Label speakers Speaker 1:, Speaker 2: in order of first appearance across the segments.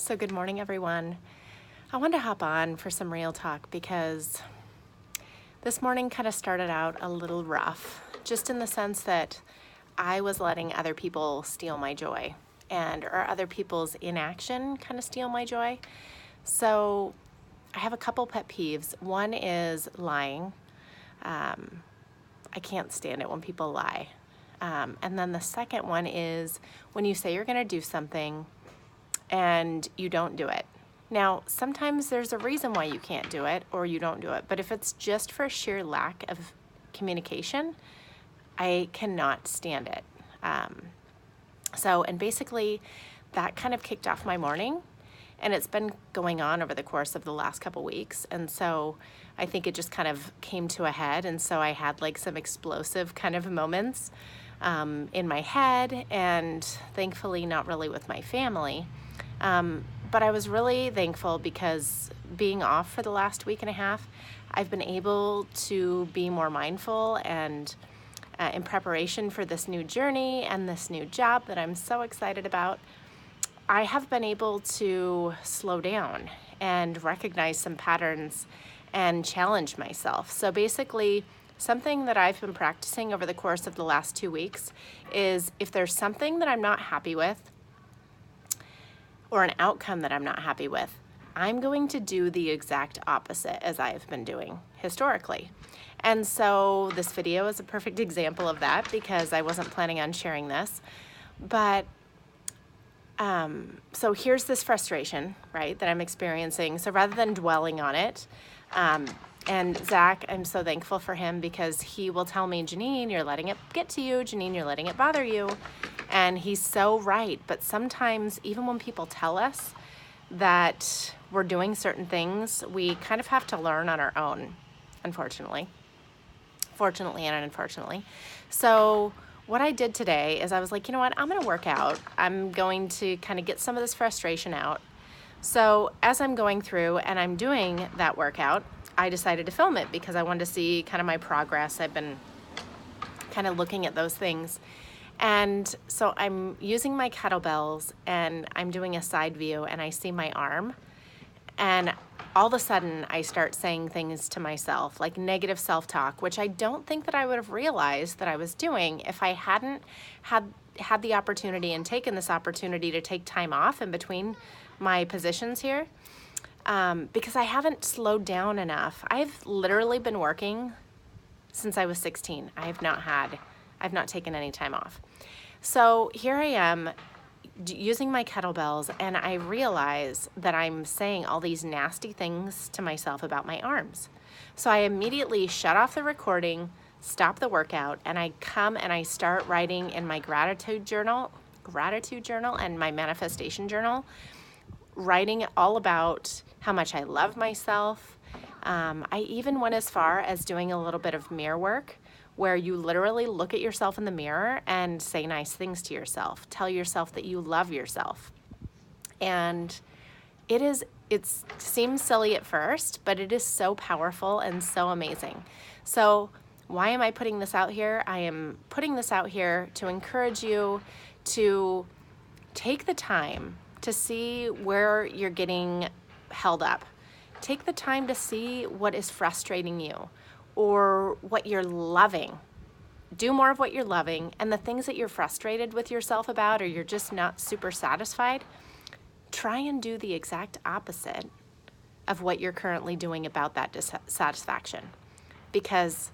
Speaker 1: So good morning, everyone. I wanted to hop on for some real talk because this morning kind of started out a little rough, just in the sense that I was letting other people steal my joy or other people's inaction kind of steal my joy. So I have a couple pet peeves. One is lying. I can't stand it when people lie. And then the second one is when you say you're going to do something and you don't do it. Now, sometimes there's a reason why you can't do it or you don't do it, but if it's just for sheer lack of communication, I cannot stand it. And basically that kind of kicked off my morning, and it's been going on over the course of the last couple weeks. And so I think it just kind of came to a head. And so I had like some explosive kind of moments in my head, and thankfully not really with my family. But I was really thankful because being off for the last week and a half, I've been able to be more mindful and in preparation for this new journey and this new job that I'm so excited about. I have been able to slow down and recognize some patterns and challenge myself. So basically, something that I've been practicing over the course of the last 2 weeks is if there's something that I'm not happy with, or an outcome that I'm not happy with, I'm going to do the exact opposite as I've been doing historically. And so this video is a perfect example of that because I wasn't planning on sharing this. But so here's this frustration, right, that I'm experiencing. So rather than dwelling on it, and Zach, I'm so thankful for him because he will tell me, Janine, you're letting it get to you. Janine, you're letting it bother you. And he's so right. But sometimes, even when people tell us that we're doing certain things, we kind of have to learn on our own, unfortunately. Fortunately and unfortunately. So what I did today is I was like, you know what? I'm going to work out. I'm going to kind of get some of this frustration out. So as I'm going through and I'm doing that workout, I decided to film it because I wanted to see kind of my progress. I've been kind of looking at those things. And so I'm using my kettlebells and I'm doing a side view and I see my arm, and all of a sudden I start saying things to myself, like negative self-talk, which I don't think that I would have realized that I was doing if I hadn't had the opportunity and taken this opportunity to take time off in between my positions here, because I haven't slowed down enough. I've literally been working since I was 16. I've not taken any time off. So here I am using my kettlebells, and I realize that I'm saying all these nasty things to myself about my arms. So I immediately shut off the recording, stop the workout, and I come and I start writing in my gratitude journal and my manifestation journal, writing all about how much I love myself. I even went as far as doing a little bit of mirror work, where you literally look at yourself in the mirror and say nice things to yourself. Tell yourself that you love yourself. And it seems silly at first, but it is so powerful and so amazing. So why am I putting this out here? I am putting this out here to encourage you to take the time to see where you're getting held up. Take the time to see what is frustrating you, or what you're loving. Do more of what you're loving, and the things that you're frustrated with yourself about, or you're just not super satisfied, try and do the exact opposite of what you're currently doing about that dissatisfaction. Because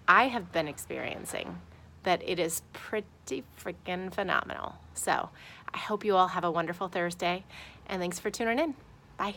Speaker 1: I have been experiencing that it is pretty freaking phenomenal. So I hope you all have a wonderful Thursday, and thanks for tuning in. Bye.